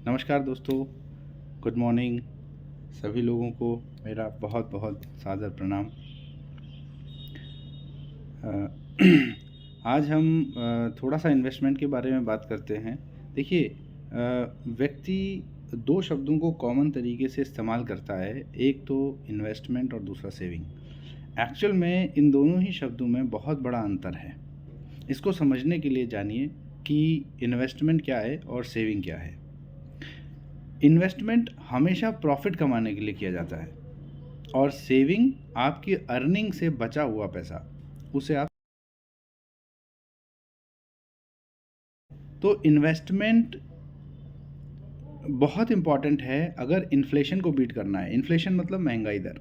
नमस्कार दोस्तों, good morning. सभी लोगों को मेरा बहुत बहुत सादर प्रणाम। आज हम थोड़ा सा इन्वेस्टमेंट के बारे में बात करते हैं। देखिए, व्यक्ति दो शब्दों को कॉमन तरीके से इस्तेमाल करता है, एक तो इन्वेस्टमेंट और दूसरा सेविंग। एक्चुअल में इन दोनों ही शब्दों में बहुत बड़ा अंतर है। इसको समझने के लिए जानिए कि इन्वेस्टमेंट क्या है और सेविंग क्या है। इन्वेस्टमेंट हमेशा प्रॉफिट कमाने के लिए किया जाता है और सेविंग आपकी अर्निंग से बचा हुआ पैसा, उसे आप तो इन्वेस्टमेंट बहुत इम्पॉर्टेंट है अगर इन्फ्लेशन को बीट करना है। इन्फ्लेशन मतलब महंगाई दर।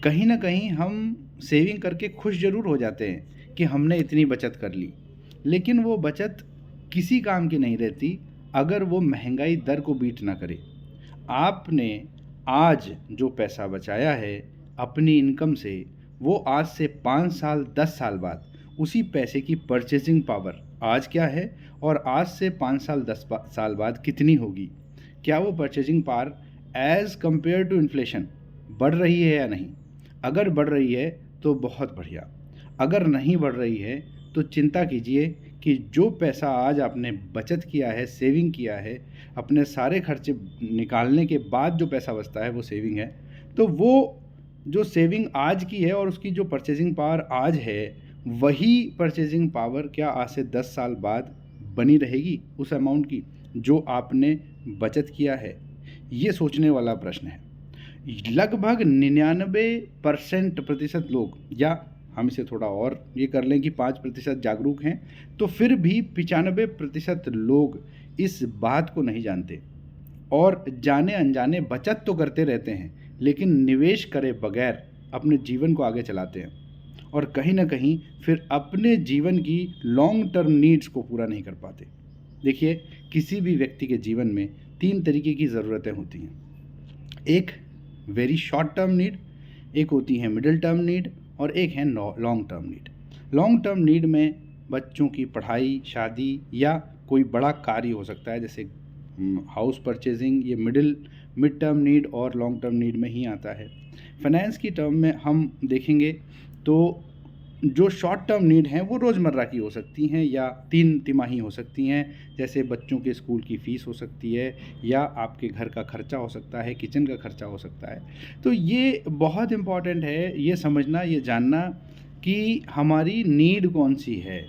कहीं ना कहीं हम सेविंग करके खुश ज़रूर हो जाते हैं कि हमने इतनी बचत कर ली, लेकिन वो बचत किसी काम की नहीं रहती अगर वो महंगाई दर को बीट ना करे। आपने आज जो पैसा बचाया है अपनी इनकम से, वो आज से 5 साल 10 साल बाद उसी पैसे की परचेजिंग पावर आज क्या है और आज से 5 साल 10 साल बाद कितनी होगी। क्या वो purchasing power as compared to inflation बढ़ रही है या नहीं? अगर बढ़ रही है तो बहुत बढ़िया, अगर नहीं बढ़ रही है तो चिंता कीजिए कि जो पैसा आज आपने बचत किया है, सेविंग किया है, अपने सारे खर्चे निकालने के बाद जो पैसा बचता है वो सेविंग है। तो वो जो सेविंग आज की है और उसकी जो परचेजिंग पावर आज है, वही परचेजिंग पावर क्या आज से 10 साल बाद बनी रहेगी उस अमाउंट की जो आपने बचत किया है? ये सोचने वाला प्रश्न है। लगभग 99% प्रतिशत लोग, या हम इसे थोड़ा और ये कर लें कि 5% जागरूक हैं, तो फिर भी 95% लोग इस बात को नहीं जानते और जाने अनजाने बचत तो करते रहते हैं, लेकिन निवेश करे बगैर अपने जीवन को आगे चलाते हैं और कहीं ना कहीं फिर अपने जीवन की लॉन्ग टर्म नीड्स को पूरा नहीं कर पाते। देखिए, किसी भी व्यक्ति के जीवन में 3 तरीके की ज़रूरतें होती हैं। एक वेरी शॉर्ट टर्म नीड, एक होती है मिडिल टर्म नीड और एक है long term need. Long term need में बच्चों की पढ़ाई, शादी या कोई बड़ा कार्य हो सकता है, जैसे हाउस परचेजिंग। ये मिड टर्म नीड और लॉन्ग टर्म नीड में ही आता है। फाइनेंस की टर्म में हम देखेंगे तो जो शॉर्ट टर्म नीड हैं वो रोज़मर्रा की हो सकती हैं या 3 तिमाही हो सकती हैं, जैसे बच्चों के स्कूल की फ़ीस हो सकती है या आपके घर का खर्चा हो सकता है, किचन का खर्चा हो सकता है। तो ये बहुत इम्पॉर्टेंट है ये समझना, ये जानना कि हमारी नीड कौन सी है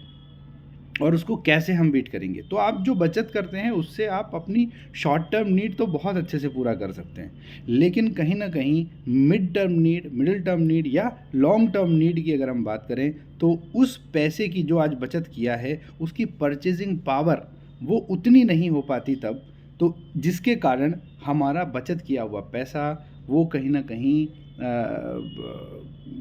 और उसको कैसे हम बीट करेंगे। तो आप जो बचत करते हैं उससे आप अपनी शॉर्ट टर्म नीड तो बहुत अच्छे से पूरा कर सकते हैं, लेकिन कहीं ना कहीं mid term need, middle term need या लॉन्ग टर्म नीड की अगर हम बात करें तो उस पैसे की जो आज बचत किया है उसकी परचेजिंग पावर वो उतनी नहीं हो पाती तब, तो जिसके कारण हमारा बचत किया हुआ पैसा वो कहीं ना कहीं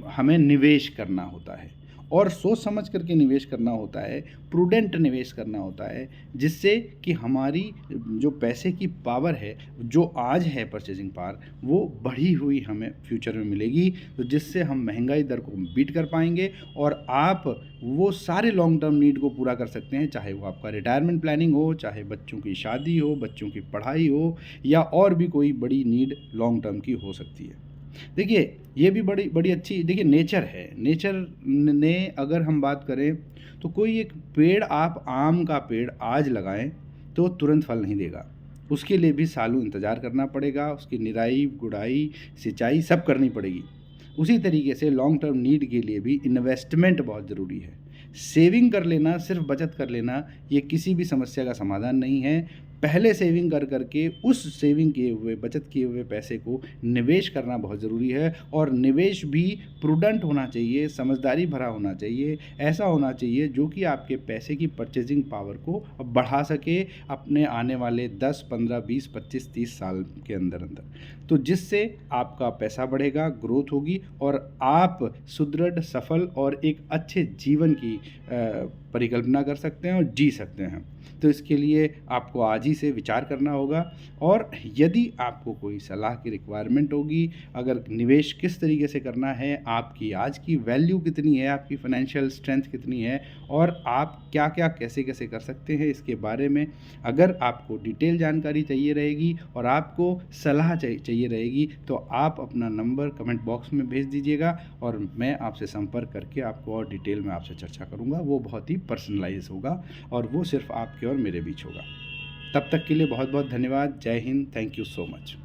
हमें निवेश करना होता है और सोच समझ करके निवेश करना होता है, प्रूडेंट निवेश करना होता है, जिससे कि हमारी जो पैसे की पावर है, जो आज है परचेजिंग पावर, वो बढ़ी हुई हमें फ्यूचर में मिलेगी, तो जिससे हम महंगाई दर को बीट कर पाएंगे और आप वो सारे लॉन्ग टर्म नीड को पूरा कर सकते हैं, चाहे वो आपका रिटायरमेंट प्लानिंग हो, चाहे बच्चों की शादी हो, बच्चों की पढ़ाई हो या और भी कोई बड़ी नीड लॉन्ग टर्म की हो सकती है। देखिए, ये भी बड़ी बड़ी अच्छी, देखिए नेचर है। नेचर ने अगर हम बात करें तो कोई एक पेड़, आप आम का पेड़ आज लगाएं तो तुरंत फल नहीं देगा, उसके लिए भी सालों इंतज़ार करना पड़ेगा, उसकी निराई गुड़ाई सिंचाई सब करनी पड़ेगी। उसी तरीके से लॉन्ग टर्म नीड के लिए भी इन्वेस्टमेंट बहुत ज़रूरी है। सेविंग कर लेना, सिर्फ बचत कर लेना, ये किसी भी समस्या का समाधान नहीं है। पहले सेविंग कर करके उस सेविंग किए हुए, बचत किए हुए पैसे को निवेश करना बहुत ज़रूरी है और निवेश भी प्रूडेंट होना चाहिए, समझदारी भरा होना चाहिए, ऐसा होना चाहिए जो कि आपके पैसे की परचेजिंग पावर को बढ़ा सके अपने आने वाले 10, 15, 20, 25, 30 साल के अंदर अंदर, तो जिससे आपका पैसा बढ़ेगा, ग्रोथ होगी और आप सुदृढ़, सफल और एक अच्छे जीवन की परिकल्पना कर सकते हैं और जी सकते हैं। तो इसके लिए आपको आज ही से विचार करना होगा। और यदि आपको कोई सलाह की रिक्वायरमेंट होगी, अगर निवेश किस तरीके से करना है, आपकी आज की वैल्यू कितनी है, आपकी फाइनेंशियल स्ट्रेंथ कितनी है और आप क्या-क्या कैसे-कैसे कर सकते हैं, इसके बारे में अगर आपको डिटेल जानकारी चाहिए रहेगी और आपको सलाह चाहिए रहेगी, तो आप अपना नंबर कमेंट बॉक्स में भेज दीजिएगा और मैं आपसे संपर्क करके आपको और डिटेल में आपसे चर्चा करूँगा। वो बहुत ही पर्सनलाइज़ होगा और वो सिर्फ़ आपके और मेरे बीच होगा। तब तक के लिए बहुत बहुत धन्यवाद। जय Hind. Thank you so much.